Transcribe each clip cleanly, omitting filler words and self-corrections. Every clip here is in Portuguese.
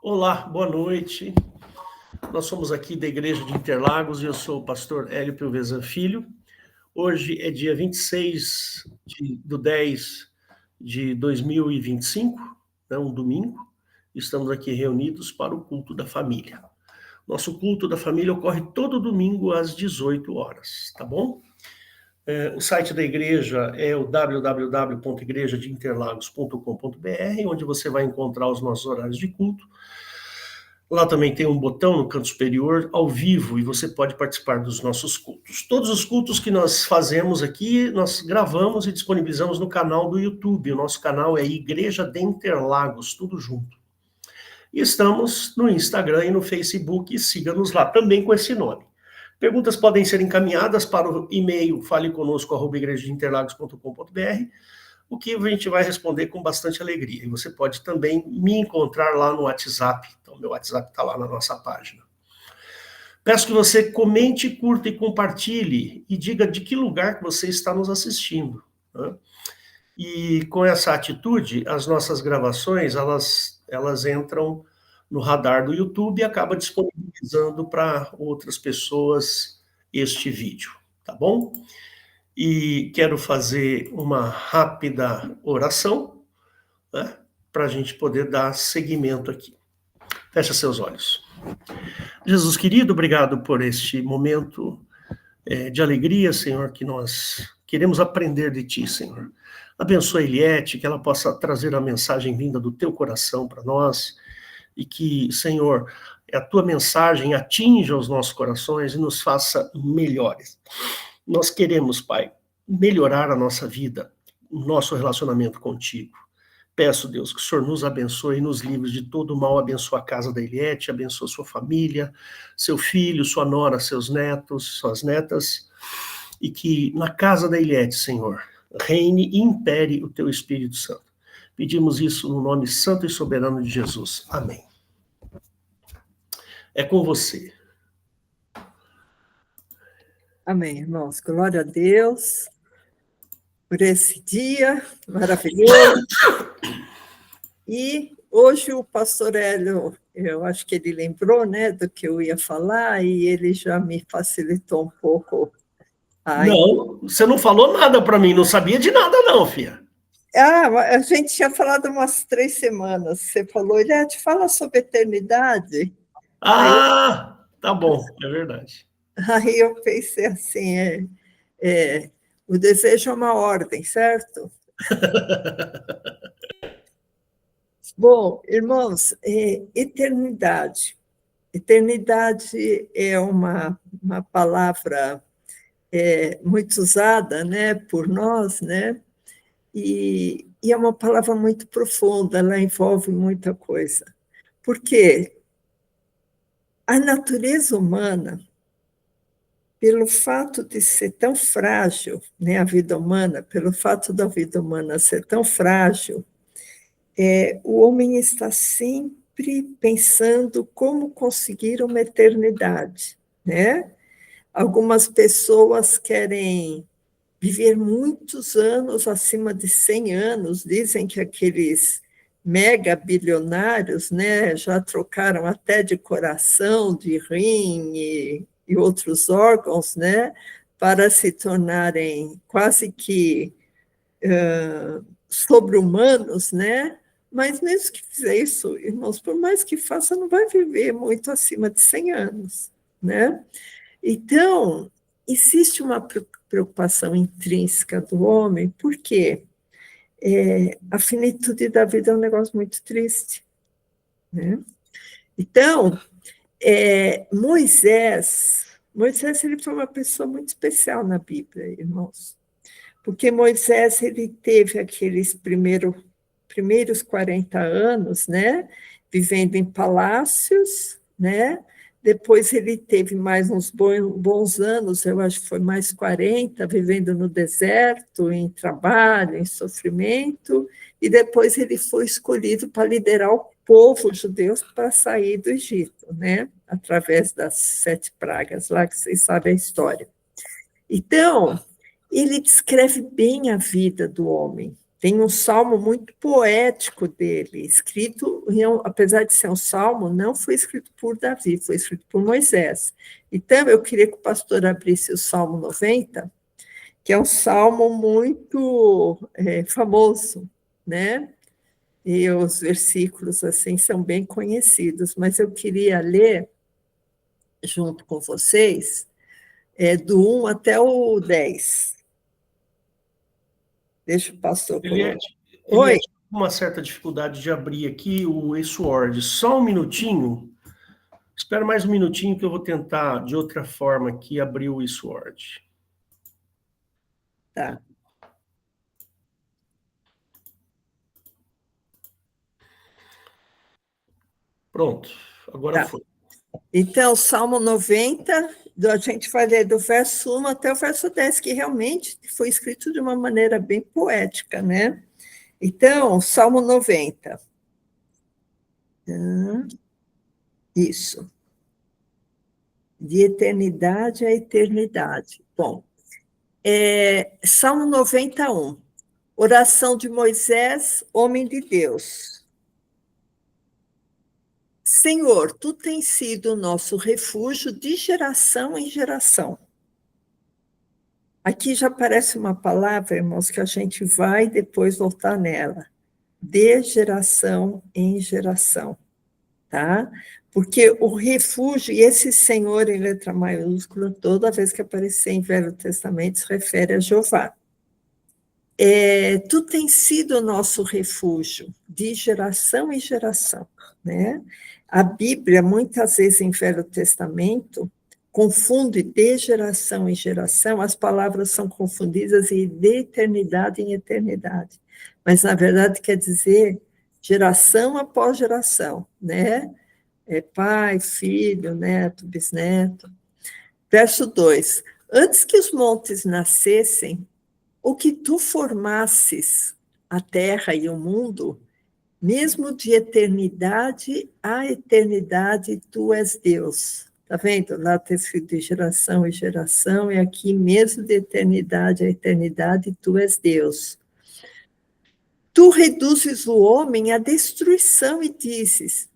Olá, boa noite. Nós somos aqui da Igreja de Interlagos e eu sou o pastor Hélio Pilvezan Filho. Hoje é dia 26 de 10 de 2025, um domingo. Estamos aqui reunidos para o culto da família. Nosso culto da família ocorre todo domingo às 18 horas, tá bom? O site da igreja é o www.igrejadeinterlagos.com.br, onde você vai encontrar os nossos horários de culto. Lá também tem um botão no canto superior, ao vivo, e você pode participar dos nossos cultos. Todos os cultos que nós fazemos aqui, nós gravamos e disponibilizamos no canal do YouTube. O nosso canal é Igreja de Interlagos, tudo junto. E estamos no Instagram e no Facebook, e siga-nos lá, também com esse nome. Perguntas podem ser encaminhadas para o e-mail faleconosco@igrejadeinterlagos.com.br, o que a gente vai responder com bastante alegria. E você pode também me encontrar lá no WhatsApp. Então, meu WhatsApp está lá na nossa página. Peço que você comente, curta e compartilhe e diga de que lugar que você está nos assistindo, né? E com essa atitude, as nossas gravações, elas entram no radar do YouTube e acaba disponibilizando para outras pessoas este vídeo, tá bom? E quero fazer uma rápida oração, né, para a gente poder dar seguimento aqui. Fecha seus olhos. Jesus querido, obrigado por este momento de alegria, Senhor, que nós queremos aprender de Ti, Senhor. Abençoa a Eliette, que ela possa trazer a mensagem vinda do Teu coração para nós, e que, Senhor, a Tua mensagem atinja os nossos corações e nos faça melhores. Nós queremos, Pai, melhorar a nossa vida, o nosso relacionamento contigo. Peço, Deus, que o Senhor nos abençoe e nos livre de todo o mal. Abençoa a casa da Eliette, abençoa sua família, seu filho, sua nora, seus netos, suas netas, e que na casa da Eliette, Senhor, reine e impere o teu Espírito Santo. Pedimos isso no nome santo e soberano de Jesus. Amém. É com você. Amém, irmãos. Glória a Deus por esse dia maravilhoso. E hoje o pastor Hélio, eu acho que ele lembrou, né, do que eu ia falar, e ele já me facilitou um pouco. Não, você não falou nada para mim, não sabia de nada não, filha. A gente tinha falado umas 3 semanas, você falou, Eliette, fala sobre eternidade. Tá bom, é verdade. Aí eu pensei assim, o desejo é uma ordem, certo? Bom, irmãos, eternidade. Eternidade é uma palavra muito usada, né, por nós, né? E é uma palavra muito profunda, ela envolve muita coisa. Porque a natureza humana, pelo fato de ser tão frágil, né, a vida humana, pelo fato da vida humana ser tão frágil, o homem está sempre pensando como conseguir uma eternidade, né? Algumas pessoas querem viver muitos anos, acima de 100 anos, dizem que aqueles mega bilionários, né, já trocaram até de coração, de rim e outros órgãos, né, para se tornarem quase que sobre-humanos, né? Mas mesmo que fizer isso, irmãos, por mais que faça, não vai viver muito acima de 100 anos, né? Então, existe uma preocupação intrínseca do homem, porque a finitude da vida é um negócio muito triste, né? Então, Moisés ele foi uma pessoa muito especial na Bíblia, irmãos, porque Moisés ele teve aqueles primeiros 40 anos, né, vivendo em palácios, né? Depois ele teve mais uns bons anos, eu acho que foi mais 40, vivendo no deserto, em trabalho, em sofrimento, e depois ele foi escolhido para liderar o povo judeu para sair do Egito, né? Através das 7 pragas, lá que vocês sabem a história. Então, ele descreve bem a vida do homem, Tem um salmo muito poético dele, escrito, apesar de ser um salmo, não foi escrito por Davi, foi escrito por Moisés. Então, eu queria que o pastor abrisse o Salmo 90, que é um salmo muito famoso, né? E os versículos, assim, são bem conhecidos, mas eu queria ler, junto com vocês, do 1 até o 10. Deixa o pastor colocar. Ele tinha uma certa dificuldade de abrir aqui o eSword. Só um minutinho. Espera mais um minutinho que eu vou tentar, de outra forma, aqui abrir o eSword. Tá. Pronto, agora foi. Então, Salmo 90, a gente vai ler do verso 1 até o verso 10, que realmente foi escrito de uma maneira bem poética, né? Então, Salmo 90. Isso. De eternidade a eternidade. Bom, Salmo 91. Oração de Moisés, homem de Deus. Senhor, tu tens sido o nosso refúgio de geração em geração. Aqui já aparece uma palavra, irmãos, que a gente vai depois voltar nela. De geração em geração, tá? Porque o refúgio, e esse Senhor em letra maiúscula, toda vez que aparecer em Velho Testamento, se refere a Jeová. Tu tens sido o nosso refúgio de geração em geração, né? A Bíblia, muitas vezes em Velho Testamento, confunde de geração em geração, as palavras são confundidas de eternidade em eternidade, mas na verdade quer dizer geração após geração, né? Pai, filho, neto, bisneto. Verso 2: Antes que os montes nascessem, o que tu formasses a terra e o mundo, mesmo de eternidade a eternidade, tu és Deus. Está vendo? Lá está escrito de geração em geração, e aqui mesmo de eternidade a eternidade, tu és Deus. Tu reduzes o homem à destruição e dizes,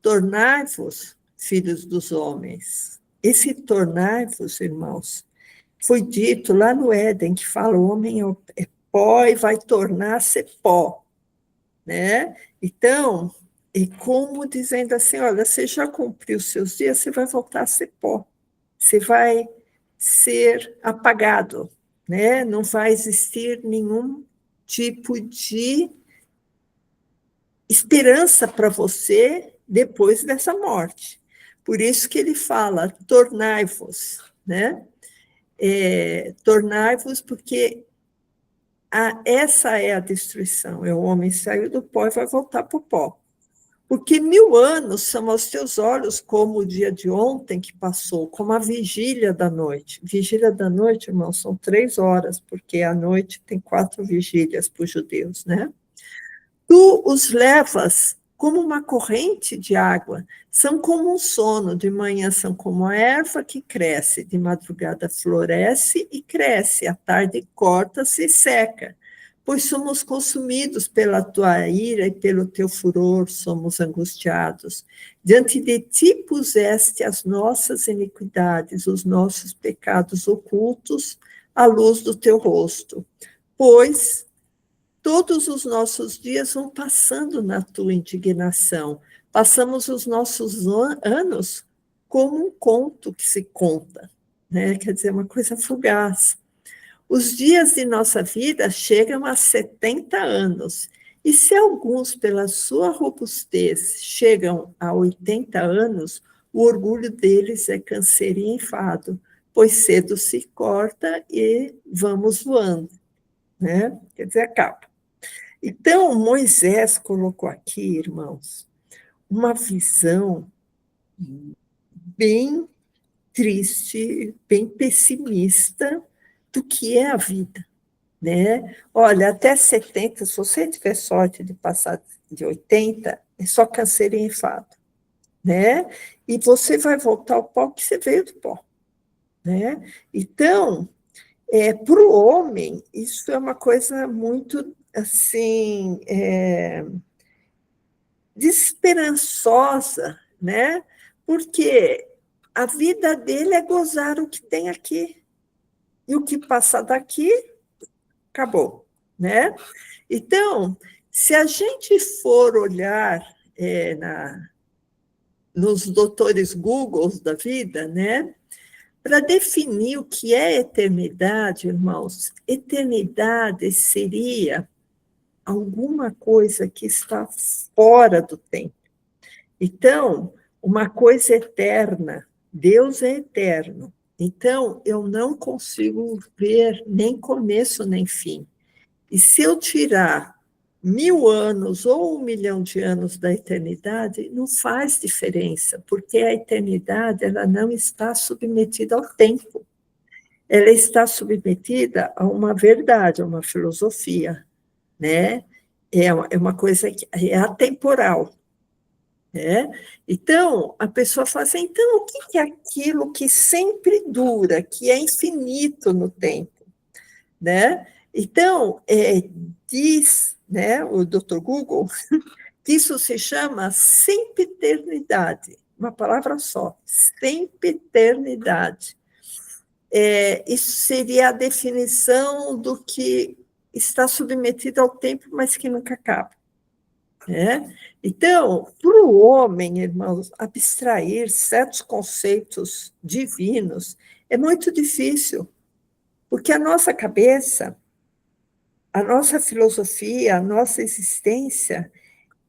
tornai-vos filhos dos homens. Esse tornai-vos, irmãos, foi dito lá no Éden, que fala, o homem é pó e vai tornar-se pó, né? Então, é como dizendo assim, olha, você já cumpriu os seus dias, você vai voltar a ser pó, você vai ser apagado, né? Não vai existir nenhum tipo de esperança para você depois dessa morte. Por isso que ele fala, tornai-vos, né? Tornai-vos, porque essa é a destruição, o homem saiu do pó e vai voltar para o pó. Porque 1000 anos são aos teus olhos como o dia de ontem que passou, como a vigília da noite. Vigília da noite, irmão, são 3 horas, porque a noite tem 4 vigílias para os judeus, né? Tu os levas como uma corrente de água, são como um sono, de manhã são como a erva que cresce, de madrugada floresce e cresce, à tarde corta-se e seca, pois somos consumidos pela tua ira e pelo teu furor, somos angustiados. Diante de ti puseste as nossas iniquidades, os nossos pecados ocultos, à luz do teu rosto, pois todos os nossos dias vão passando na tua indignação. Passamos os nossos anos como um conto que se conta, né? Quer dizer, uma coisa fugaz. Os dias de nossa vida chegam a 70 anos, e se alguns, pela sua robustez, chegam a 80 anos, o orgulho deles é câncer e enfado, pois cedo se corta e vamos voando, né? Quer dizer, acaba. Então, Moisés colocou aqui, irmãos, uma visão bem triste, bem pessimista do que é a vida, né? Olha, até 70, se você tiver sorte de passar de 80, é só câncer e enfado, né? E você vai voltar ao pó que você veio do pó, né? Então, para o homem, isso é uma coisa muito assim, desesperançosa, né? Porque a vida dele é gozar o que tem aqui. E o que passa daqui, acabou, né? Então, se a gente for olhar nos doutores Googles da vida, né? Para definir o que é eternidade, irmãos, eternidade seria alguma coisa que está fora do tempo. Então, uma coisa eterna, Deus é eterno. Então, eu não consigo ver nem começo nem fim. E se eu tirar 1000 anos ou 1 milhão de anos da eternidade, não faz diferença, porque a eternidade ela não está submetida ao tempo. Ela está submetida a uma verdade, a uma filosofia, né? É uma coisa que é atemporal, né? Então, a pessoa fala assim, então, o que é aquilo que sempre dura, que é infinito no tempo, né? Então, diz, né, o Dr. Google, que isso se chama sempiternidade, uma palavra só, sempiternidade. Isso seria a definição do que está submetido ao tempo, mas que nunca acaba. Né? Então, para o homem, irmãos, abstrair certos conceitos divinos é muito difícil, porque a nossa cabeça, a nossa filosofia, a nossa existência,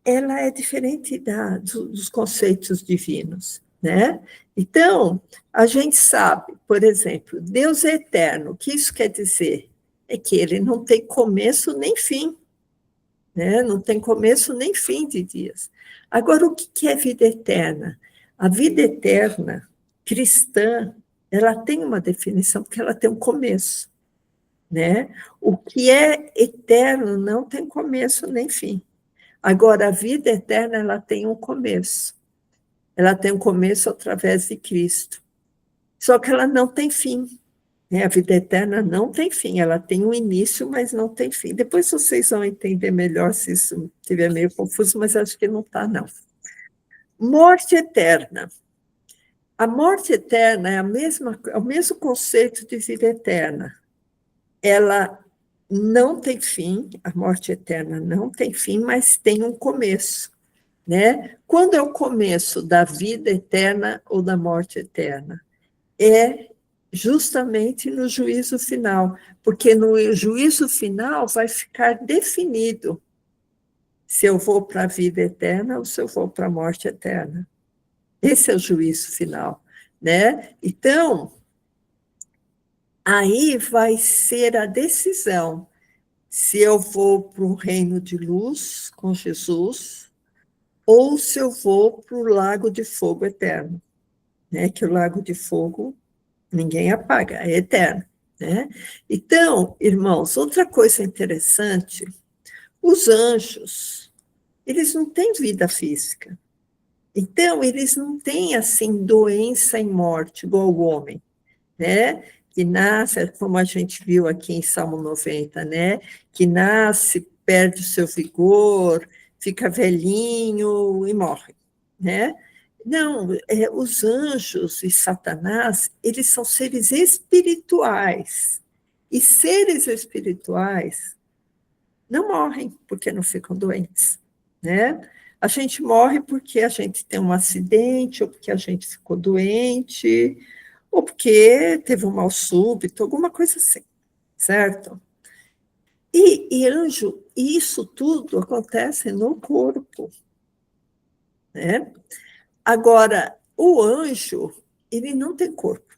ela é diferente dos conceitos divinos, né? Então, a gente sabe, por exemplo, Deus é eterno. O que isso quer dizer? É que ele não tem começo nem fim, né? Não tem começo nem fim de dias. Agora, o que é vida eterna? A vida eterna cristã, ela tem uma definição, porque ela tem um começo, né? O que é eterno não tem começo nem fim. Agora, a vida eterna, ela tem um começo. Ela tem um começo através de Cristo. Só que ela não tem fim. Né? A vida eterna não tem fim. Ela tem um início, mas não tem fim. Depois vocês vão entender melhor se isso estiver meio confuso, mas acho que não está, não. Morte eterna. A morte eterna é o mesmo conceito de vida eterna. Ela não tem fim, a morte eterna não tem fim, mas tem um começo. Né? Quando é o começo da vida eterna ou da morte eterna? É justamente no juízo final, porque no juízo final vai ficar definido se eu vou para a vida eterna ou se eu vou para a morte eterna. Esse é o juízo final, né? Então, aí vai ser a decisão se eu vou para o reino de luz com Jesus ou se eu vou para o lago de fogo eterno, né? Que o lago de fogo ninguém apaga, é eterno, né? Então, irmãos, outra coisa interessante, os anjos, eles não têm vida física. Então, eles não têm, assim, doença e morte, igual o homem, né? Que nasce, como a gente viu aqui em Salmo 90, né? Que nasce, perde o seu vigor, fica velhinho e morre, né? Não, os anjos e Satanás, eles são seres espirituais. E seres espirituais não morrem porque não ficam doentes, né? A gente morre porque a gente tem um acidente, ou porque a gente ficou doente, ou porque teve um mal súbito, alguma coisa assim, certo? E anjo, isso tudo acontece no corpo, né? Agora, o anjo, ele não tem corpo,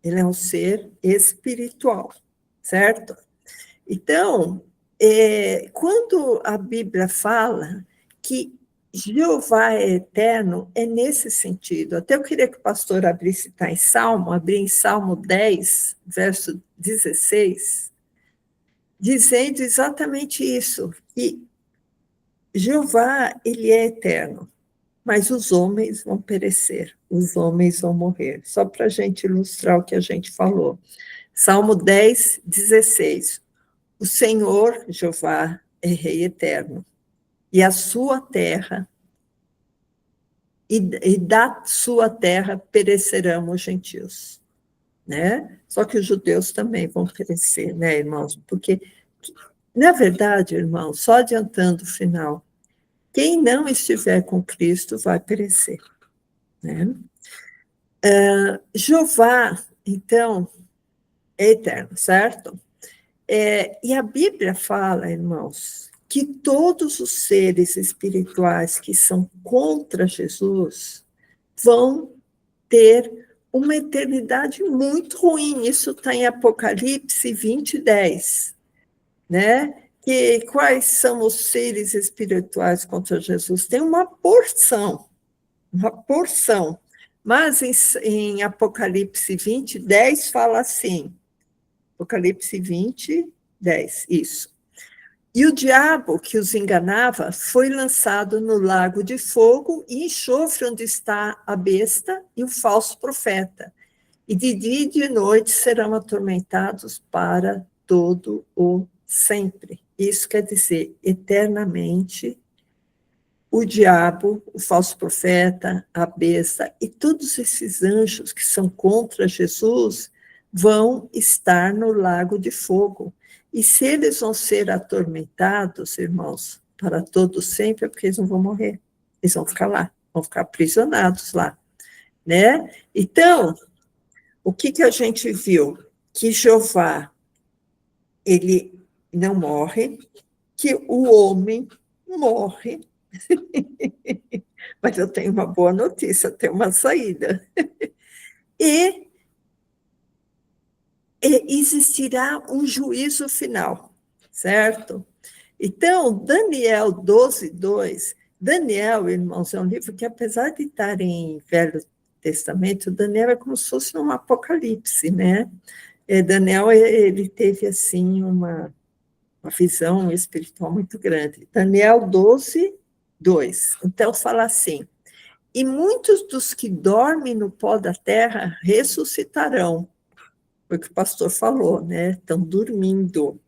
ele é um ser espiritual, certo? Então, quando a Bíblia fala que Jeová é eterno, é nesse sentido. Até eu queria que o pastor abrisse, tá, abrir em Salmo 10, verso 16, dizendo exatamente isso, que Jeová, ele é eterno, mas os homens vão perecer, os homens vão morrer. Só para a gente ilustrar o que a gente falou. Salmo 10, 16. O Senhor, Jeová, é rei eterno. E a sua terra, e da sua terra perecerão os gentios, né? Só que os judeus também vão perecer, né, irmãos? Porque, na verdade, irmãos, só adiantando o final, quem não estiver com Cristo vai perecer, né? Jeová, então, é eterno, certo? E a Bíblia fala, irmãos, que todos os seres espirituais que são contra Jesus vão ter uma eternidade muito ruim. Isso está em Apocalipse 20:10, né? Que quais são os seres espirituais contra Jesus? Tem uma porção. Mas em Apocalipse 20:10 fala assim, Apocalipse 20:10, isso. E o diabo que os enganava foi lançado no lago de fogo e enxofre, onde está a besta e o falso profeta. E de dia e de noite serão atormentados para todo o sempre. Isso quer dizer, eternamente, o diabo, o falso profeta, a besta e todos esses anjos que são contra Jesus vão estar no lago de fogo. E se eles vão ser atormentados, irmãos, para todo sempre, é porque eles não vão morrer. Eles vão ficar lá, vão ficar aprisionados lá, né? Então, o que a gente viu? Que Jeová, ele não morre, que o homem morre. Mas eu tenho uma boa notícia, tem uma saída. E existirá um juízo final, certo? Então, Daniel 12:2, Daniel, irmãos, é um livro que, apesar de estar em Velho Testamento, Daniel é como se fosse um apocalipse, né? Daniel, ele teve, assim, uma visão espiritual muito grande. Daniel 12:2. Então, fala assim, e muitos dos que dormem no pó da terra ressuscitarão. Foi o que o pastor falou, né? Estão dormindo,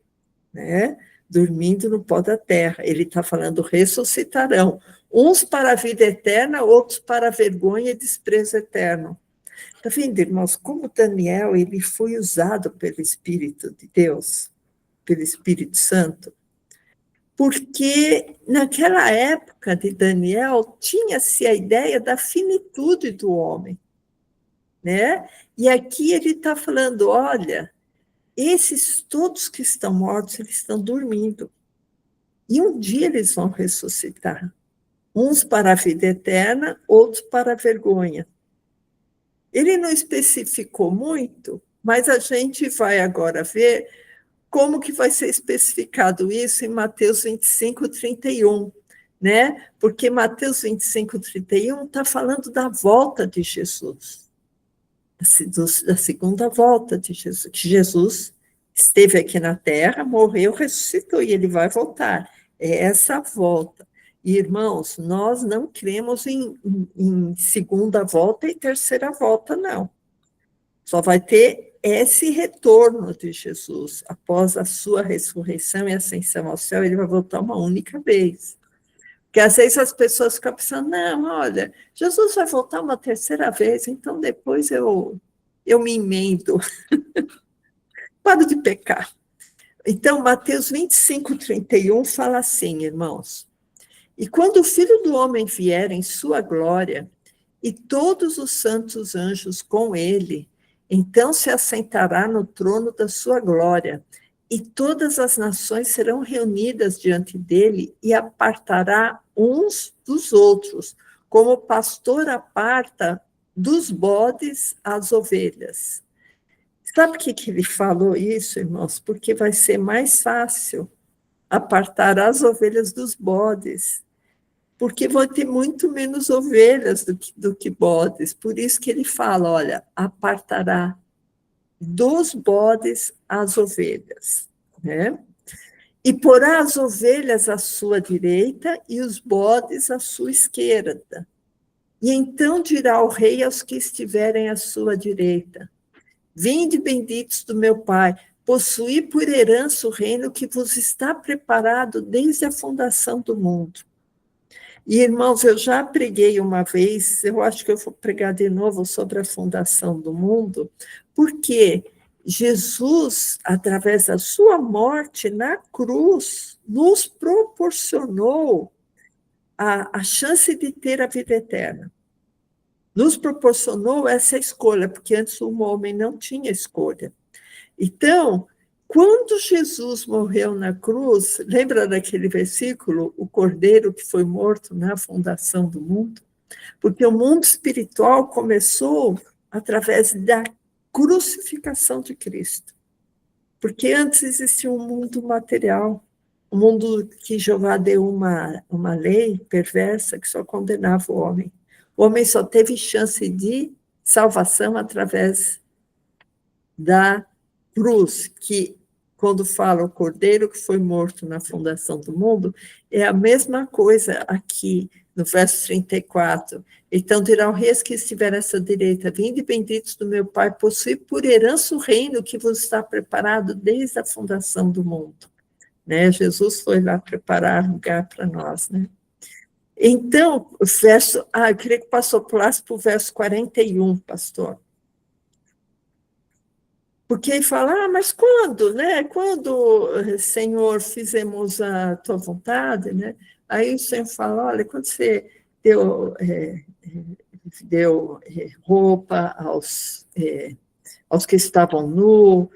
né? Dormindo no pó da terra. Ele está falando ressuscitarão. Uns para a vida eterna, outros para a vergonha e desprezo eterno. Está vendo, irmãos, como Daniel ele foi usado pelo Espírito de Deus, pelo Espírito Santo? Porque naquela época de Daniel tinha-se a ideia da finitude do homem, né? E aqui ele está falando, olha, esses todos que estão mortos, eles estão dormindo. E um dia eles vão ressuscitar. Uns para a vida eterna, outros para a vergonha. Ele não especificou muito, mas a gente vai agora ver como que vai ser especificado isso em Mateus 25:31, né? Porque Mateus 25:31 está falando da volta de Jesus, da segunda volta de Jesus, que Jesus esteve aqui na Terra, morreu, ressuscitou, e ele vai voltar. É essa volta. E, irmãos, nós não cremos em segunda volta e terceira volta, não. Só vai ter esse retorno de Jesus. Após a sua ressurreição e ascensão ao céu, ele vai voltar uma única vez. Porque às vezes as pessoas ficam pensando, não, olha, Jesus vai voltar uma terceira vez, então depois eu me emendo. Paro de pecar. Então, Mateus 25:31 fala assim, irmãos, e quando o Filho do Homem vier em sua glória, e todos os santos anjos com ele, então se assentará no trono da sua glória, e todas as nações serão reunidas diante dele, e apartará uns dos outros, como o pastor aparta dos bodes as ovelhas. Sabe por que ele falou isso, irmãos? Porque vai ser mais fácil apartar as ovelhas dos bodes, porque vão ter muito menos ovelhas do que bodes. Por isso que ele fala, olha, apartará dos bodes as ovelhas, né? E porá as ovelhas à sua direita e os bodes à sua esquerda. E então dirá o rei aos que estiverem à sua direita, vinde benditos do meu Pai, possuir por herança o reino que vos está preparado desde a fundação do mundo. E, irmãos, eu já preguei uma vez, eu acho que eu vou pregar de novo sobre a fundação do mundo, porque Jesus, através da sua morte na cruz, nos proporcionou a chance de ter a vida eterna. Nos proporcionou essa escolha, porque antes o homem não tinha escolha. Então, quando Jesus morreu na cruz, lembra daquele versículo, o cordeiro que foi morto na fundação do mundo? Porque o mundo espiritual começou através da crucificação de Cristo. Porque antes existia um mundo material, um mundo que Jeová deu uma lei perversa que só condenava o homem. O homem só teve chance de salvação através da cruz, que, quando fala o cordeiro que foi morto na fundação do mundo, é a mesma coisa aqui no verso 34. Então dirão reis que estiver à sua direita, vinde benditos do meu Pai, possui por herança o reino que vos está preparado desde a fundação do mundo. Né? Jesus foi lá preparar lugar para nós, né? Então, o verso... eu queria que pulasse para o verso 41, pastor. Porque ele fala, mas quando, né? Quando, Senhor, fizemos a tua vontade, né? Aí o Senhor fala, olha, quando você deu roupa aos que estavam nus,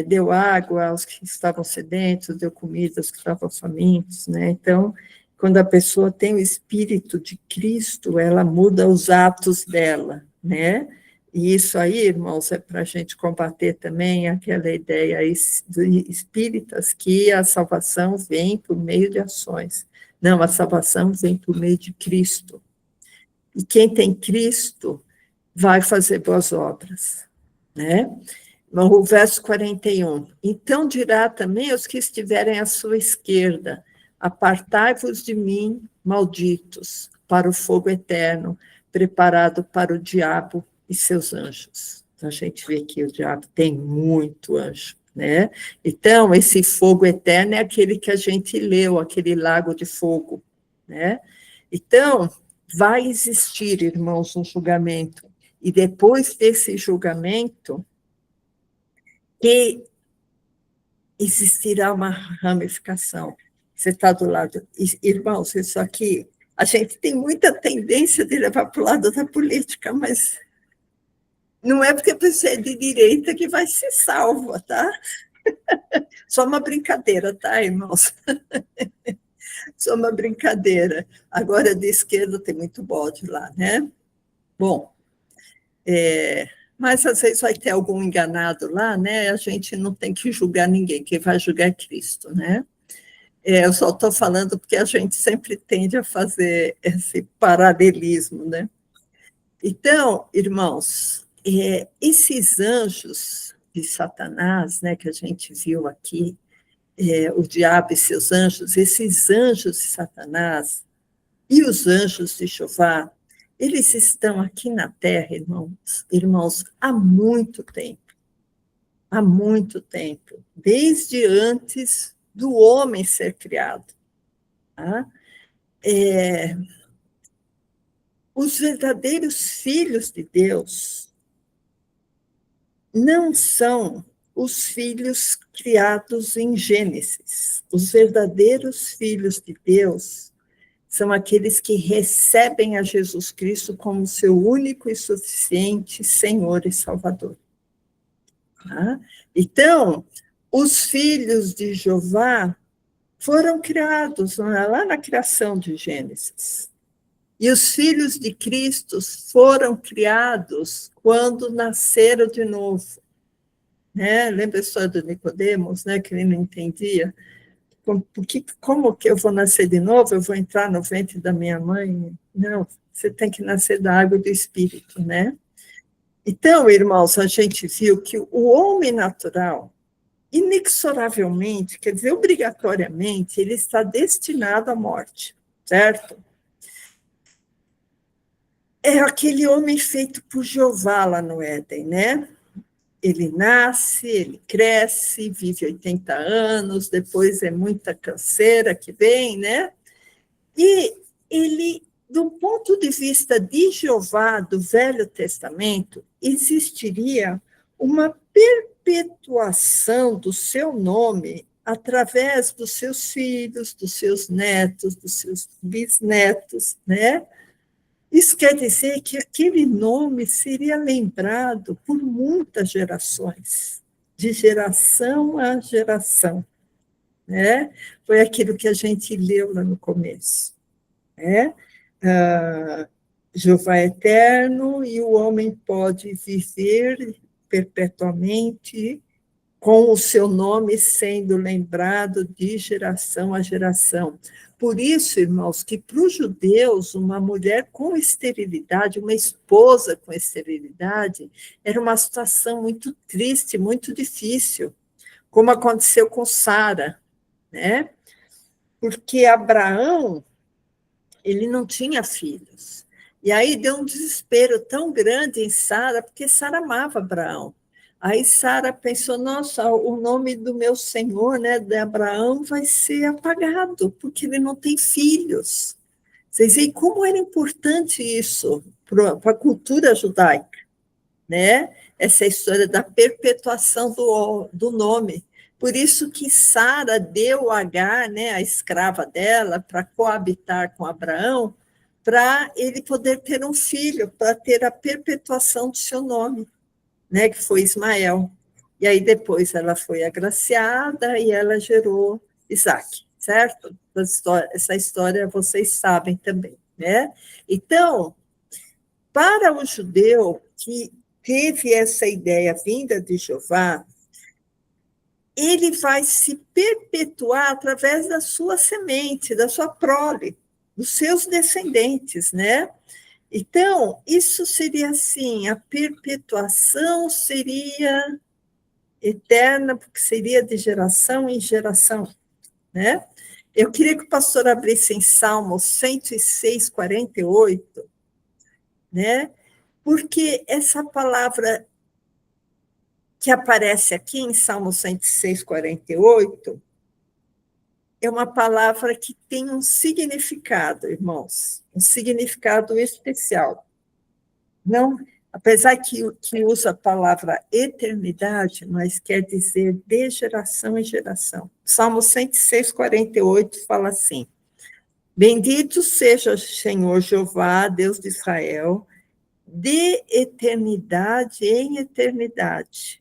deu água aos que estavam sedentos, deu comida aos que estavam famintos, né? Então, quando a pessoa tem o Espírito de Cristo, ela muda os atos dela, né? E isso aí, irmãos, é para a gente combater também aquela ideia de espíritas que a salvação vem por meio de ações. Não, a salvação vem por meio de Cristo. E quem tem Cristo vai fazer boas obras, né? O verso 41. Então dirá também aos que estiverem à sua esquerda, apartai-vos de mim, malditos, para o fogo eterno, preparado para o diabo e seus anjos. Então, a gente vê que o diabo tem muito anjo, né? Então, esse fogo eterno é aquele que a gente leu, aquele lago de fogo, né? Então, vai existir, irmãos, um julgamento. E depois desse julgamento, que existirá uma ramificação. Você está do lado... Irmãos, isso aqui, a gente tem muita tendência de levar para o lado da política, mas não é porque a pessoa é de direita que vai ser salva, tá? Só uma brincadeira, tá, irmãos? Só uma brincadeira. Agora, de esquerda tem muito bode lá, né? Bom, mas às vezes vai ter algum enganado lá, né? A gente não tem que julgar ninguém, quem vai julgar é Cristo, né? Eu só estou falando porque a gente sempre tende a fazer esse paralelismo, né? Então, irmãos, esses anjos de Satanás, né, que a gente viu aqui, o diabo e seus anjos, esses anjos de Satanás e os anjos de Jeová, eles estão aqui na Terra, irmãos, há muito tempo, desde antes do homem ser criado. Tá? Os verdadeiros filhos de Deus não são os filhos criados em Gênesis. Os verdadeiros filhos de Deus são aqueles que recebem a Jesus Cristo como seu único e suficiente Senhor e Salvador. Tá? Então, os filhos de Jeová foram criados lá na criação de Gênesis. E os filhos de Cristo foram criados quando nasceram de novo. Né? Lembra a história do Nicodemos, né? Que ele não entendia? Como que eu vou nascer de novo? Eu vou entrar no ventre da minha mãe? Não, você tem que nascer da água do Espírito, né? Então, irmãos, a gente viu que o homem natural, inexoravelmente, quer dizer, obrigatoriamente, ele está destinado à morte, certo? É aquele homem feito por Jeová lá no Éden, né? ele nasce, ele cresce, vive 80 anos, depois é muita canseira que vem, né? E ele, do ponto de vista de Jeová, do Velho Testamento, existiria uma perpetuação do seu nome através dos seus filhos, dos seus netos, dos seus bisnetos, né? Isso quer dizer que aquele nome seria lembrado por muitas gerações, de geração a geração, né? Foi aquilo que a gente leu lá no começo, né? Jeová é eterno e o homem pode viver perpetuamente com o seu nome sendo lembrado de geração a geração. Por isso, irmãos, que para os judeus, uma mulher com esterilidade, uma esposa com esterilidade, era uma situação muito triste, muito difícil, como aconteceu com Sara, né? Porque Abraão, ele não tinha filhos. E aí deu um desespero tão grande em Sara, porque Sara amava Abraão. Aí Sara pensou, nossa, o nome do meu senhor, né, de Abraão, vai ser apagado, porque ele não tem filhos. Vocês veem como era importante isso para a cultura judaica, né? Essa história da perpetuação do nome. Por isso que Sara deu Agar, né, a escrava dela, para coabitar com Abraão, para ele poder ter um filho, para ter a perpetuação do seu nome, né, que foi Ismael. E aí depois ela foi agraciada e ela gerou Isaac, certo? Essa história vocês sabem também, né? Então, para o judeu que teve essa ideia vinda de Jeová, ele vai se perpetuar através da sua semente, da sua prole, dos seus descendentes, né? Então, isso seria assim, a perpetuação seria eterna, porque seria de geração em geração, né? Eu queria que o pastor abrisse em Salmo 106, 48, né? Porque essa palavra que aparece aqui em Salmo 106, 48, é uma palavra que tem um significado, irmãos, um significado especial. Não, apesar que usa a palavra eternidade, mas quer dizer de geração em geração. Salmo 106, 48 fala assim: Bendito seja o Senhor Jeová, Deus de Israel, de eternidade em eternidade.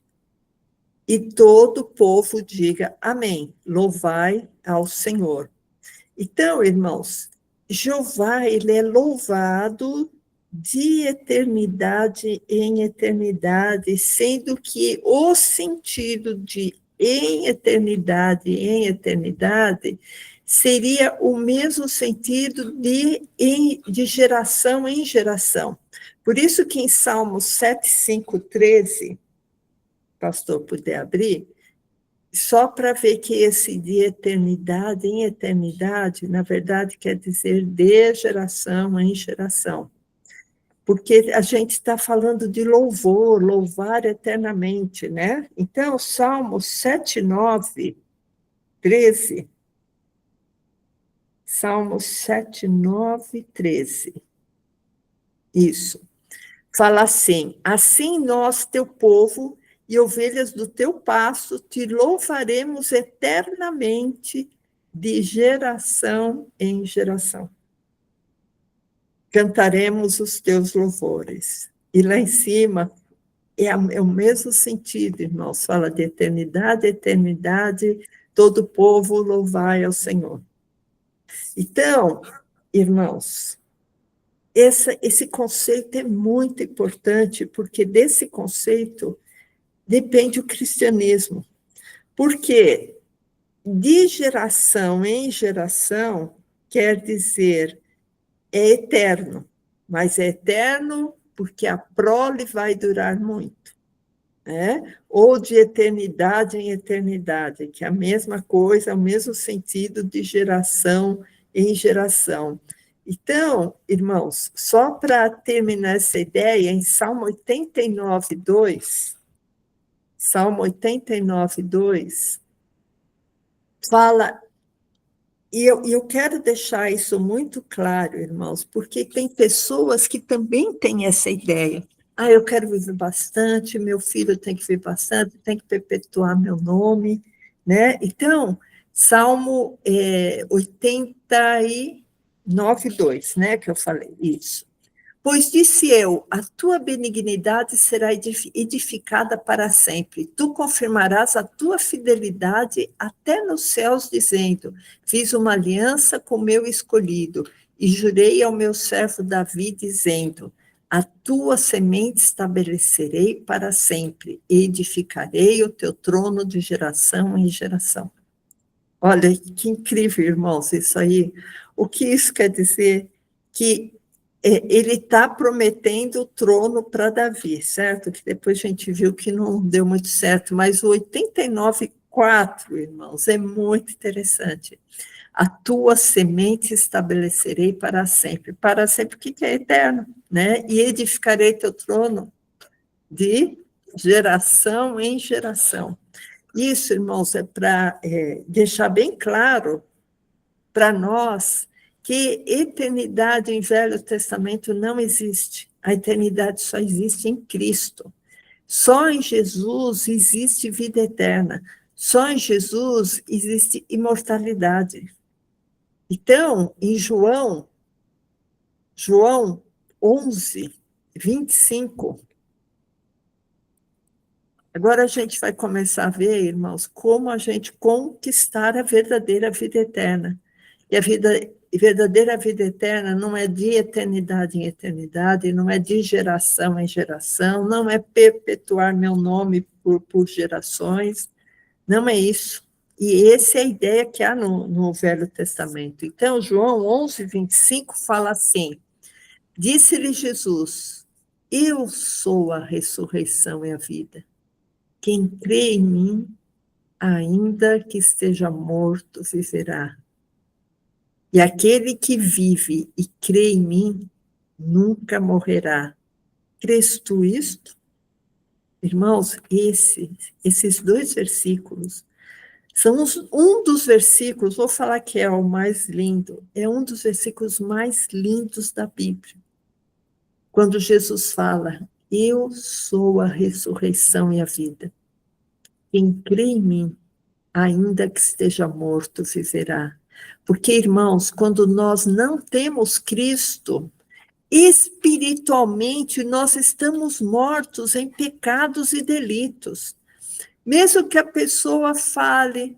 E todo o povo diga amém, louvai ao Senhor. Então, irmãos, Jeová, ele é louvado de eternidade em eternidade, sendo que o sentido de em eternidade, seria o mesmo sentido de geração em geração. Por isso que em Salmo 7, 5, 13, pastor puder abrir, só para ver que esse de eternidade em eternidade, na verdade, quer dizer de geração em geração. Porque a gente está falando de louvor, louvar eternamente, né? Então, Salmo 7, 9, 13. Salmo 7, 9, 13. Isso. Fala assim: assim nós, teu povo, e ovelhas do teu pasto, te louvaremos eternamente, de geração em geração. Cantaremos os teus louvores. E lá em cima é o mesmo sentido, irmãos, fala de eternidade, eternidade, todo o povo louvai ao Senhor. Então, irmãos, esse conceito é muito importante, porque desse conceito depende o cristianismo. Porque de geração em geração quer dizer é eterno, mas é eterno porque a prole vai durar muito, né? Ou de eternidade em eternidade, que é a mesma coisa, o mesmo sentido de geração em geração. Então, irmãos, só para terminar essa ideia, em Salmo 89, 2, Salmo 89, 2, fala, e eu quero deixar isso muito claro, irmãos, porque tem pessoas que também têm essa ideia. Ah, eu quero viver bastante, meu filho tem que viver bastante, tem que perpetuar meu nome, né? Então, Salmo 89, 2, né, que eu falei, isso. Pois disse eu, a tua benignidade será edificada para sempre. Tu confirmarás a tua fidelidade até nos céus, dizendo, fiz uma aliança com meu escolhido, e jurei ao meu servo Davi, dizendo, a tua semente estabelecerei para sempre, e edificarei o teu trono de geração em geração. Olha, que incrível, irmãos, isso aí. O que isso quer dizer? Que ele está prometendo o trono para Davi, certo? Que depois a gente viu que não deu muito certo, mas o 89:4, irmãos, é muito interessante. A tua semente estabelecerei para sempre. Para sempre, o que é eterno, né? E edificarei teu trono de geração em geração. Isso, irmãos, é para deixar bem claro para nós que eternidade em Velho Testamento não existe. A eternidade só existe em Cristo. Só em Jesus existe vida eterna. Só em Jesus existe imortalidade. Então, em João 11, 25, agora a gente vai começar a ver, irmãos, como a gente conquistar a verdadeira vida eterna. E a verdadeira vida eterna não é de eternidade em eternidade, não é de geração em geração, não é perpetuar meu nome por gerações, não é isso. E essa é a ideia que há no Velho Testamento. Então, João 11, 25 fala assim, disse-lhe Jesus, eu sou a ressurreição e a vida. Quem crê em mim, ainda que esteja morto, viverá. E aquele que vive e crê em mim, nunca morrerá. Crês tu isto? Irmãos, esses 2 versículos são um dos versículos, vou falar que é o mais lindo, é um dos versículos mais lindos da Bíblia. Quando Jesus fala, eu sou a ressurreição e a vida. Quem crê em mim, ainda que esteja morto, viverá. Porque, irmãos, quando nós não temos Cristo, espiritualmente nós estamos mortos em pecados e delitos. Mesmo que a pessoa fale,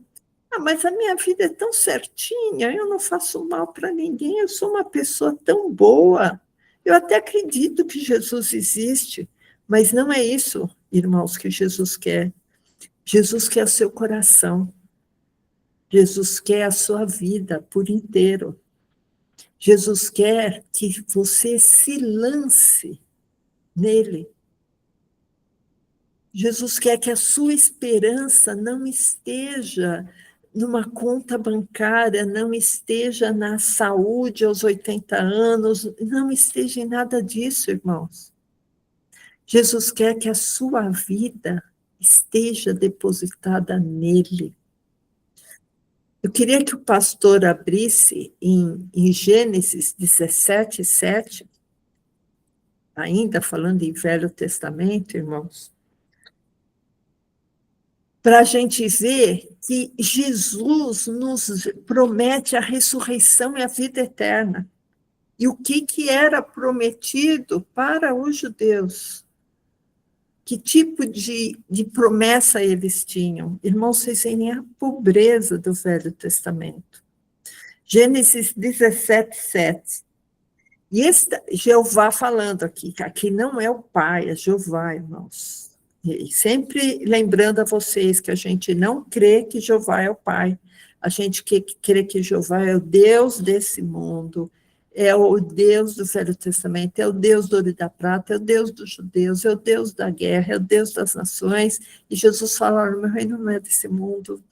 mas a minha vida é tão certinha, eu não faço mal para ninguém, eu sou uma pessoa tão boa. Eu até acredito que Jesus existe, mas não é isso, irmãos, que Jesus quer. Jesus quer o seu coração. Jesus quer a sua vida por inteiro. Jesus quer que você se lance nele. Jesus quer que a sua esperança não esteja numa conta bancária, não esteja na saúde aos 80 anos, não esteja em nada disso, irmãos. Jesus quer que a sua vida esteja depositada nele. Eu queria que o pastor abrisse em Gênesis 17, 7, ainda falando em Velho Testamento, irmãos, para a gente ver que Jesus nos promete a ressurreição e a vida eterna. E o que era prometido para os judeus? Que tipo de promessa eles tinham? Irmãos, vocês veem a pobreza do Velho Testamento. Gênesis 17, 7. E Jeová falando aqui, que aqui não é o Pai, é Jeová, irmãos. E sempre lembrando a vocês que a gente não crê que Jeová é o Pai, a gente crê que Jeová é o Deus desse mundo, é o Deus do Velho Testamento, é o Deus do ouro e da prata, é o Deus dos judeus, é o Deus da guerra, é o Deus das nações, e Jesus fala, meu reino não é desse mundo,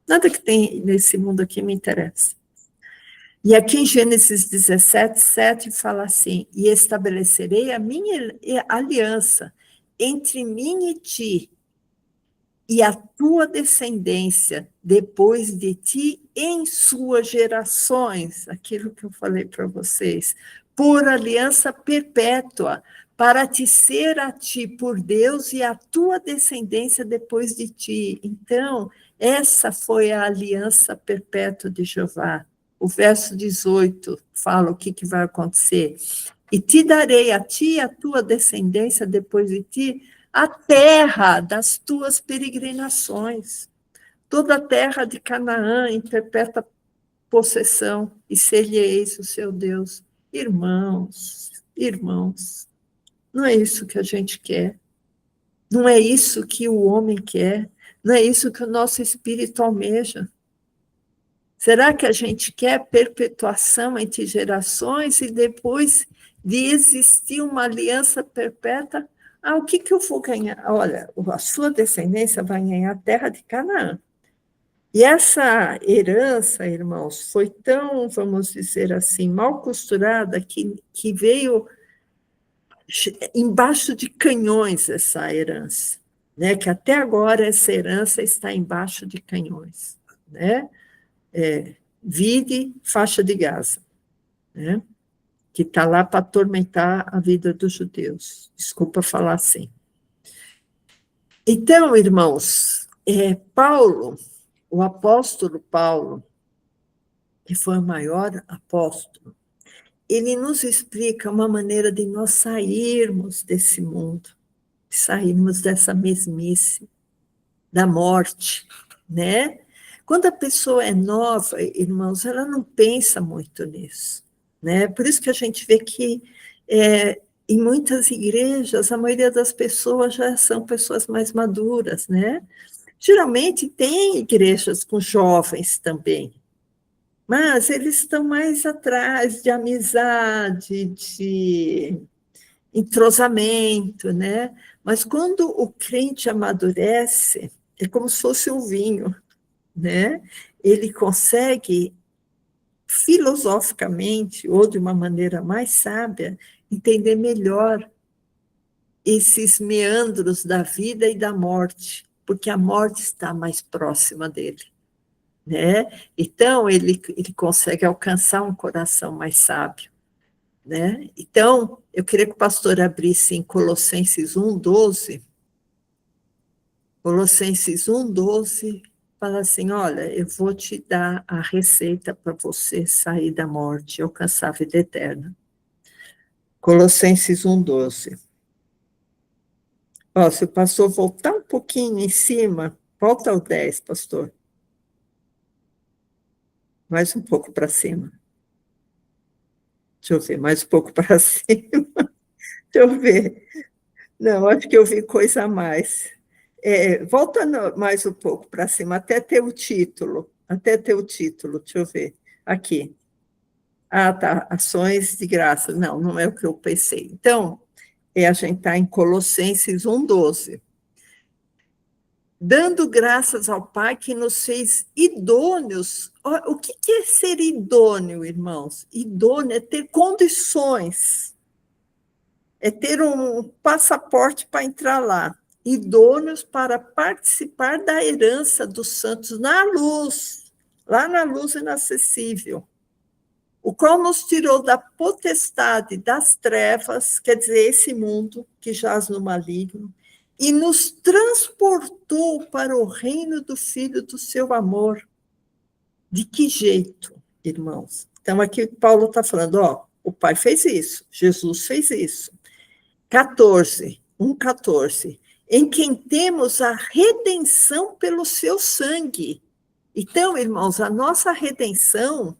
nada que tem nesse mundo aqui me interessa. E aqui em Gênesis 17, 7 fala assim, e estabelecerei a minha aliança entre mim e ti, e a tua descendência depois de ti em suas gerações, aquilo que eu falei para vocês, por aliança perpétua, para te ser a ti por Deus e a tua descendência depois de ti. Então, essa foi a aliança perpétua de Jeová. O verso 18 fala o que vai acontecer. E te darei a ti e a tua descendência depois de ti a terra das tuas peregrinações, toda a terra de Canaã em perpétua possessão, e ser-lhe-eis o seu Deus. Irmãos, irmãos, não é isso que a gente quer, não é isso que o homem quer, não é isso que o nosso espírito almeja. Será que a gente quer perpetuação entre gerações e depois de existir uma aliança perpétua? O que eu vou ganhar? Olha, a sua descendência vai ganhar a terra de Canaã. E essa herança, irmãos, foi tão, vamos dizer assim, mal costurada que veio embaixo de canhões essa herança, né? Que até agora essa herança está embaixo de canhões, né? Vide faixa de Gaza, né? Que está lá para atormentar a vida dos judeus. Desculpa falar assim. Então, irmãos, Paulo, o apóstolo Paulo, que foi o maior apóstolo, ele nos explica uma maneira de nós sairmos desse mundo, de sairmos dessa mesmice, da morte, né? Quando a pessoa é nova, irmãos, ela não pensa muito nisso, né? Por isso que a gente vê que em muitas igrejas, a maioria das pessoas já são pessoas mais maduras, né? Geralmente tem igrejas com jovens também, mas eles estão mais atrás de amizade, de entrosamento, né? Mas quando o crente amadurece, é como se fosse um vinho, né? Ele consegue, filosoficamente, ou de uma maneira mais sábia, entender melhor esses meandros da vida e da morte, porque a morte está mais próxima dele, né? Então, ele consegue alcançar um coração mais sábio, né? Então, eu queria que o pastor abrisse em Colossenses 1:12. Colossenses 1:12 fala assim: olha, eu vou te dar a receita para você sair da morte e alcançar a vida eterna. Colossenses 1:12. Se o pastor voltar um pouquinho em cima, volta ao 10, pastor. Mais um pouco para cima. Deixa eu ver, mais um pouco para cima. Deixa eu ver. Não, acho que eu vi coisa a mais. Volta mais um pouco para cima, até ter o título. Deixa eu ver. Aqui. Tá. Ações de graça. Não é o que eu pensei. Então, a gente está em Colossenses 1:12. Dando graças ao Pai que nos fez idôneos. O que é ser idôneo, irmãos? Idôneo é ter condições, é ter um passaporte para entrar lá. Idôneos para participar da herança dos santos na luz, lá na luz inacessível, o qual nos tirou da potestade das trevas, quer dizer, esse mundo que jaz no maligno, e nos transportou para o reino do Filho do seu amor. De que jeito, irmãos? Então, aqui Paulo está falando, o Pai fez isso, Jesus fez isso. 1:14, em quem temos a redenção pelo seu sangue. Então, irmãos, a nossa redenção,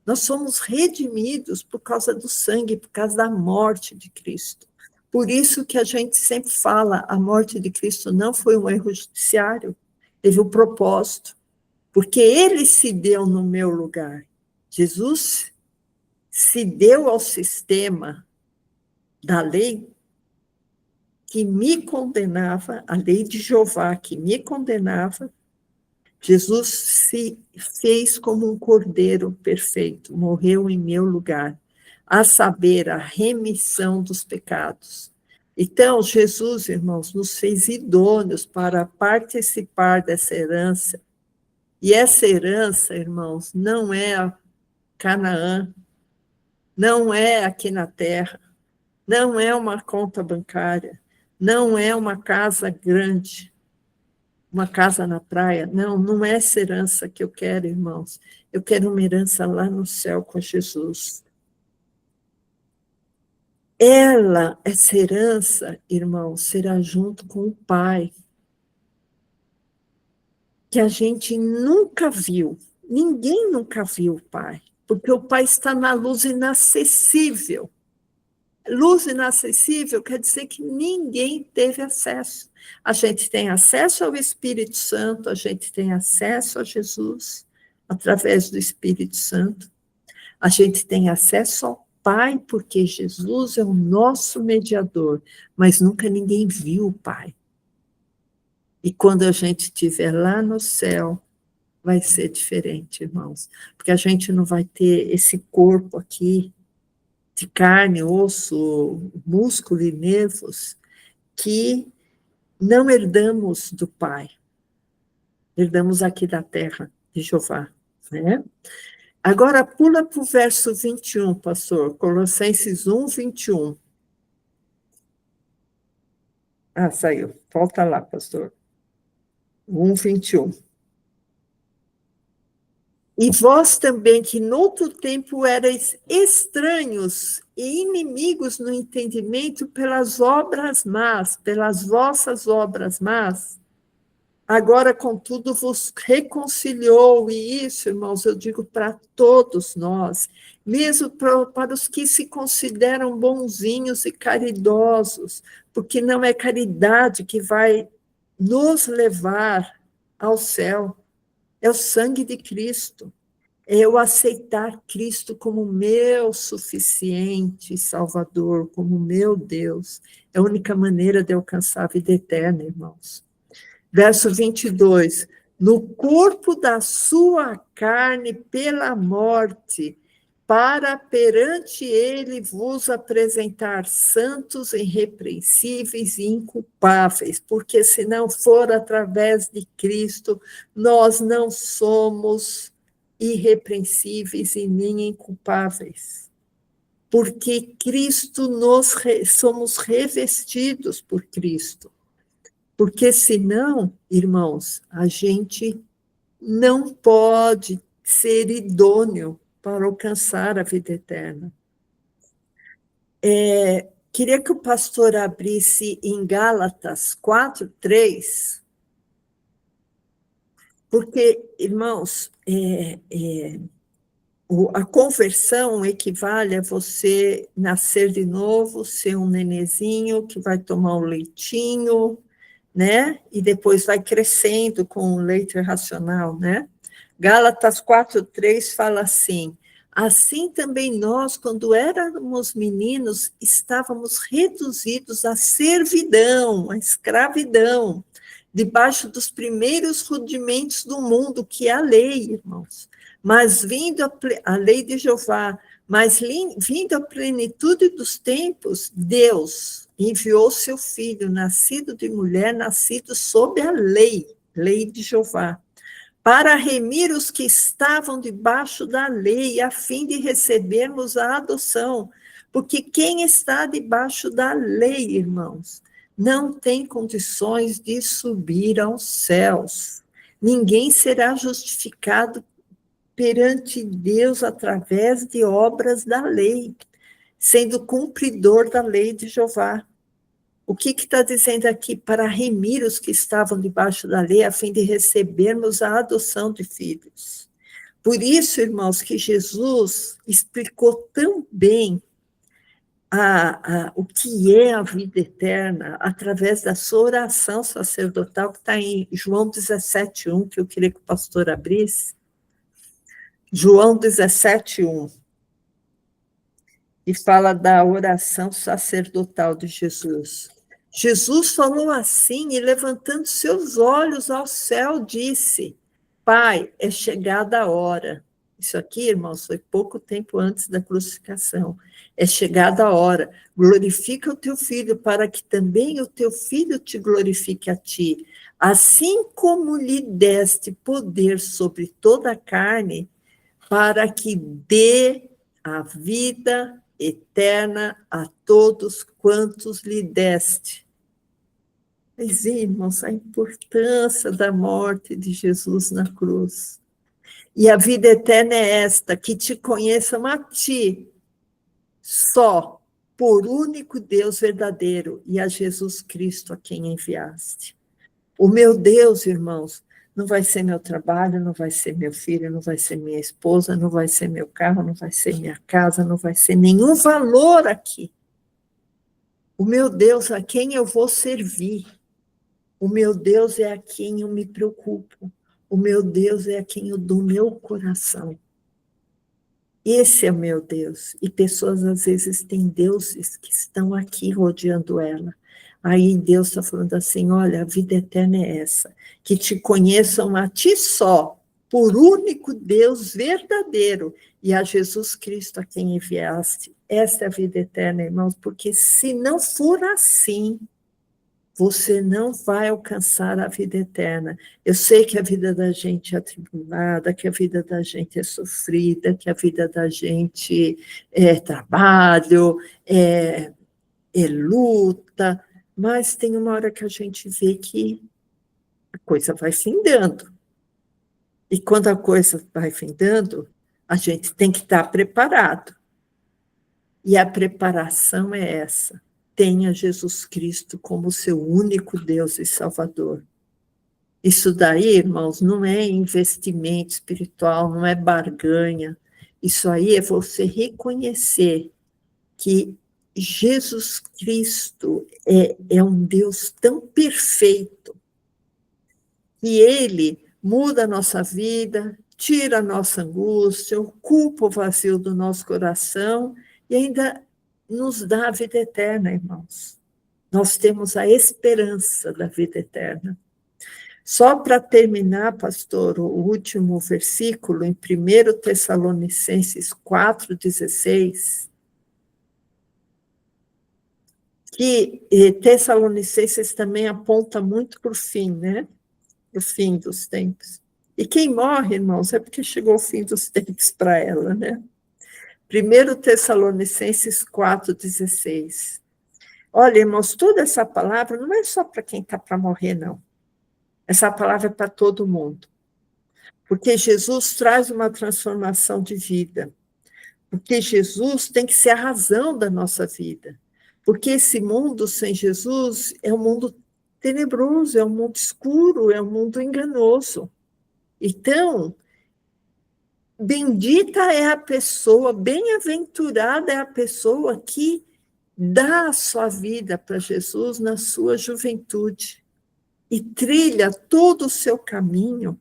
nós somos redimidos por causa do sangue, por causa da morte de Cristo. Por isso que a gente sempre fala, a morte de Cristo não foi um erro judiciário, teve um propósito, porque ele se deu no meu lugar. Jesus se deu ao sistema da lei que me condenava, a lei de Jeová que me condenava. Jesus se fez como um cordeiro perfeito, morreu em meu lugar, a saber, a remissão dos pecados. Então, Jesus, irmãos, nos fez idôneos para participar dessa herança. E essa herança, irmãos, não é a Canaã, não é aqui na terra, não é uma conta bancária, não é uma casa grande, uma casa na praia. Não, não é essa herança que eu quero, irmãos. Eu quero uma herança lá no céu com Jesus. Essa herança, irmãos, será junto com o Pai, que a gente nunca viu. Ninguém nunca viu o Pai, porque o Pai está na luz inacessível. Luz inacessível quer dizer que ninguém teve acesso. A gente tem acesso ao Espírito Santo, a gente tem acesso a Jesus através do Espírito Santo. A gente tem acesso ao Pai, porque Jesus é o nosso mediador, mas nunca ninguém viu o Pai. E quando a gente estiver lá no céu, vai ser diferente, irmãos, porque a gente não vai ter esse corpo aqui, de carne, osso, músculo e nervos, que não herdamos do Pai, herdamos aqui da terra de Jeová, né? Agora, pula para o verso 21, pastor, Colossenses 1, 21. Ah, saiu, volta lá, pastor. 1, 21. E vós também, que noutro tempo erais estranhos e inimigos no entendimento pelas obras más, pelas vossas obras más, agora, contudo, vos reconciliou, e isso, irmãos, eu digo para todos nós, mesmo para os que se consideram bonzinhos e caridosos, porque não é caridade que vai nos levar ao céu, é o sangue de Cristo. É eu aceitar Cristo como meu suficiente Salvador, como meu Deus. É a única maneira de alcançar a vida eterna, irmãos. Verso 22. No corpo da sua carne pela morte, para perante ele vos apresentar santos, irrepreensíveis e inculpáveis, porque se não for através de Cristo, nós não somos irrepreensíveis e nem inculpáveis. Porque Cristo somos revestidos por Cristo. Porque senão, irmãos, a gente não pode ser idôneo para alcançar a vida eterna. Queria que o pastor abrisse em Gálatas 4:3, porque, irmãos, a conversão equivale a você nascer de novo, ser um nenezinho que vai tomar um leitinho, né? E depois vai crescendo com o leite racional, né? Gálatas 4:3 fala assim: assim também nós, quando éramos meninos, estávamos reduzidos à servidão, à escravidão, debaixo dos primeiros rudimentos do mundo, que é a lei, irmãos. Mas vindo a lei de Jeová, mas vindo a plenitude dos tempos, Deus enviou seu filho, nascido de mulher, nascido sob a lei de Jeová, para remir os que estavam debaixo da lei, a fim de recebermos a adoção. Porque quem está debaixo da lei, irmãos, não tem condições de subir aos céus. Ninguém será justificado perante Deus através de obras da lei, sendo cumpridor da lei de Jeová. O que está dizendo aqui? Para remir os que estavam debaixo da lei, a fim de recebermos a adoção de filhos. Por isso, irmãos, que Jesus explicou tão bem o que é a vida eterna através da sua oração sacerdotal, que está em João 17:1, que eu queria que o pastor abrisse. João 17:1. E fala da oração sacerdotal de Jesus. Jesus falou assim, e levantando seus olhos ao céu, disse: Pai, é chegada a hora. Isso aqui, irmãos, foi pouco tempo antes da crucificação. É chegada a hora. Glorifica o teu filho, para que também o teu filho te glorifique a ti. Assim como lhe deste poder sobre toda a carne, para que dê a vida eterna a todos quantos lhe deste. Mas, irmãos, a importância da morte de Jesus na cruz. E a vida eterna é esta, que te conheçam a ti, só, por único Deus verdadeiro, e a Jesus Cristo a quem enviaste. O meu Deus, irmãos, não vai ser meu trabalho, não vai ser meu filho, não vai ser minha esposa, não vai ser meu carro, não vai ser minha casa, não vai ser nenhum valor aqui. O meu Deus a quem eu vou servir. O meu Deus é a quem eu me preocupo. O meu Deus é a quem eu dou meu coração. Esse é o meu Deus. E pessoas, às vezes, têm deuses que estão aqui rodeando ela. Aí Deus está falando assim, olha, a vida eterna é essa, que te conheçam a ti só, por único Deus verdadeiro, e a Jesus Cristo a quem enviaste. Essa é a vida eterna, irmãos, porque se não for assim, você não vai alcançar a vida eterna. Eu sei que a vida da gente é atribulada, que a vida da gente é sofrida, que a vida da gente é trabalho, é luta, mas tem uma hora que a gente vê que a coisa vai findando. E quando a coisa vai findando, a gente tem que estar preparado. E a preparação é essa. Tenha Jesus Cristo como seu único Deus e Salvador. Isso daí, irmãos, não é investimento espiritual, não é barganha. Isso aí é você reconhecer que Jesus Cristo é um Deus tão perfeito que Ele muda a nossa vida, tira a nossa angústia, ocupa o vazio do nosso coração e ainda nos dá a vida eterna, irmãos. Nós temos a esperança da vida eterna. Só para terminar, pastor, o último versículo, em 1 Tessalonicenses 4,16, que Tessalonicenses também aponta muito para o fim, né? Para o fim dos tempos. E quem morre, irmãos, é porque chegou o fim dos tempos para ela, né? 1 Tessalonicenses 4,16. Olha, irmãos, toda essa palavra não é só para quem está para morrer, não. Essa palavra é para todo mundo. Porque Jesus traz uma transformação de vida. Porque Jesus tem que ser a razão da nossa vida. Porque esse mundo sem Jesus é um mundo tenebroso, é um mundo escuro, é um mundo enganoso. Então, bendita é a pessoa, bem-aventurada é a pessoa que dá a sua vida para Jesus na sua juventude e trilha todo o seu caminho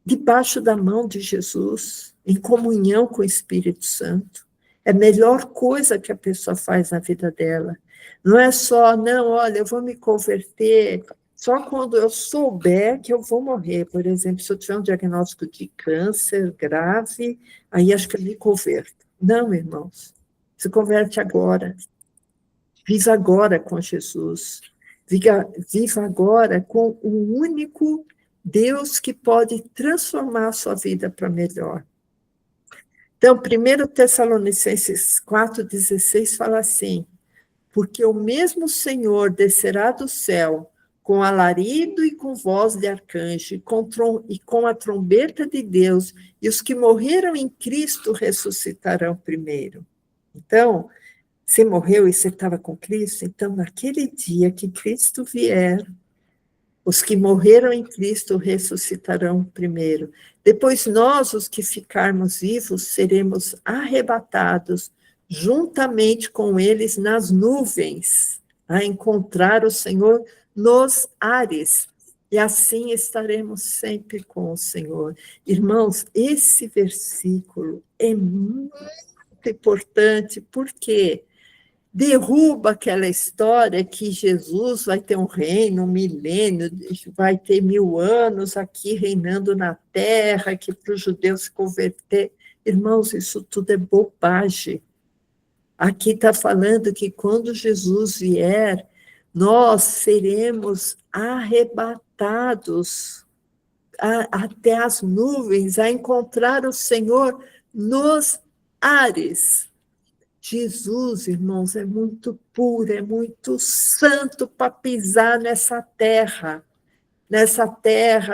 debaixo da mão de Jesus, em comunhão com o Espírito Santo. É a melhor coisa que a pessoa faz na vida dela. Não é só, não, olha, eu vou me converter só quando eu souber que eu vou morrer. Por exemplo, se eu tiver um diagnóstico de câncer grave, aí acho que eu me converto. Não, irmãos, se converte agora. Viva agora com Jesus. Viva agora com o único Deus que pode transformar a sua vida para melhor. Então, 1 Tessalonicenses 4,16 fala assim, porque o mesmo Senhor descerá do céu com alarido e com voz de arcanjo e com a trombeta de Deus, e os que morreram em Cristo ressuscitarão primeiro. Então, você morreu e você estava com Cristo, então naquele dia que Cristo vier, os que morreram em Cristo ressuscitarão primeiro. Depois nós, os que ficarmos vivos, seremos arrebatados juntamente com eles nas nuvens, a encontrar o Senhor nos ares. E assim estaremos sempre com o Senhor. Irmãos, esse versículo é muito importante, por quê? derruba aquela história que Jesus vai ter um reino, um milênio, vai ter 1000 anos aqui reinando na terra, que para os judeus se converter. Irmãos, isso tudo é bobagem. Aqui está falando que quando Jesus vier, nós seremos arrebatados até as nuvens, a encontrar o Senhor nos ares. Jesus, irmãos, é muito puro, é muito santo para pisar nessa terra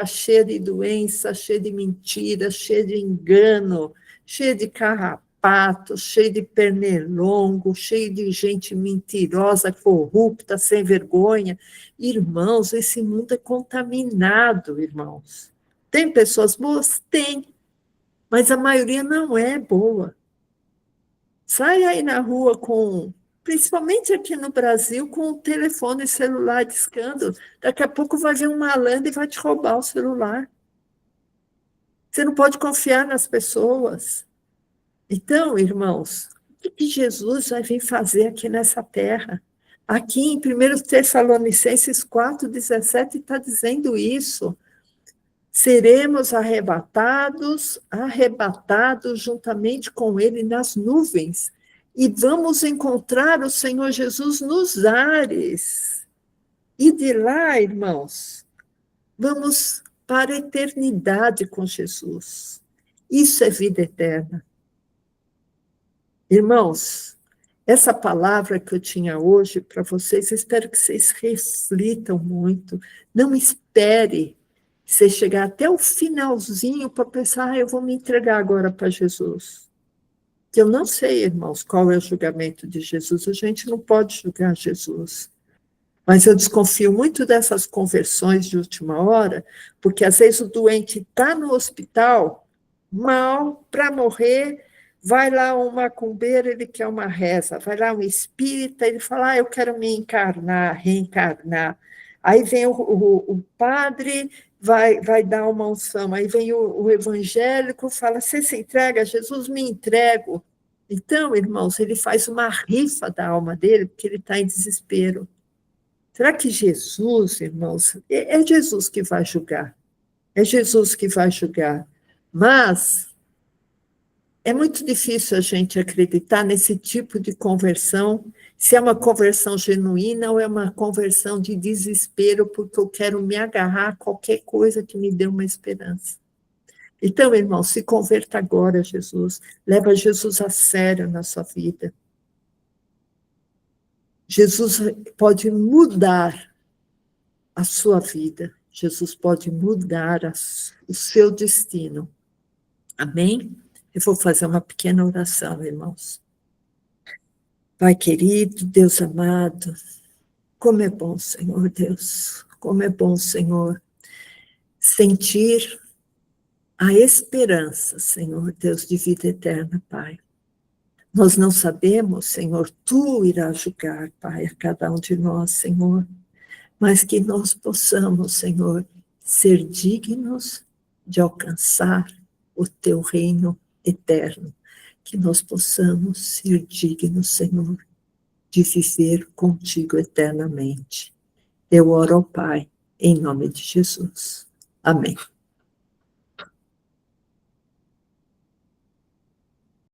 cheia de doença, cheia de mentira, cheia de engano, cheia de carrapato, cheia de pernilongo, cheia de gente mentirosa, corrupta, sem vergonha. Irmãos, esse mundo é contaminado, irmãos. Tem pessoas boas? Tem, mas a maioria não é boa. Sai aí na rua principalmente aqui no Brasil, com o telefone celular discando. Daqui a pouco vai vir um malandro e vai te roubar o celular. Você não pode confiar nas pessoas. Então, irmãos, o que Jesus vai vir fazer aqui nessa terra? Aqui em 1 Tessalonicenses 4,17 está dizendo isso. Seremos arrebatados juntamente com ele nas nuvens, e vamos encontrar o Senhor Jesus nos ares. E de lá, irmãos, vamos para a eternidade com Jesus. Isso é vida eterna. Irmãos, essa palavra que eu tinha hoje para vocês, espero que vocês reflitam muito. Não espere você chegar até o finalzinho para pensar, eu vou me entregar agora para Jesus. Que eu não sei, irmãos, qual é o julgamento de Jesus. A gente não pode julgar Jesus. Mas eu desconfio muito dessas conversões de última hora, porque às vezes o doente está no hospital, mal, para morrer, vai lá um macumbeiro, ele quer uma reza, vai lá um espírita, ele fala, eu quero me encarnar, reencarnar. Aí vem o padre, vai dar uma unção, aí vem o evangélico, fala, você se entrega a Jesus? Me entrego. Então, irmãos, ele faz uma rifa da alma dele, porque ele está em desespero. Será que Jesus, irmãos, é Jesus que vai julgar? É Jesus que vai julgar. Mas é muito difícil a gente acreditar nesse tipo de conversão, se é uma conversão genuína ou é uma conversão de desespero, porque eu quero me agarrar a qualquer coisa que me dê uma esperança. Então, irmão, se converta agora a Jesus, leva Jesus a sério na sua vida. Jesus pode mudar a sua vida, Jesus pode mudar o seu destino. Amém? Eu vou fazer uma pequena oração, irmãos. Pai querido, Deus amado, como é bom, Senhor Deus, como é bom, Senhor, sentir a esperança, Senhor Deus, de vida eterna, Pai. Nós não sabemos, Senhor, Tu irás julgar, Pai, a cada um de nós, Senhor, mas que nós possamos, Senhor, ser dignos de alcançar o Teu reino eterno, que nós possamos ser dignos, Senhor, de viver contigo eternamente. Eu oro ao Pai, em nome de Jesus. Amém.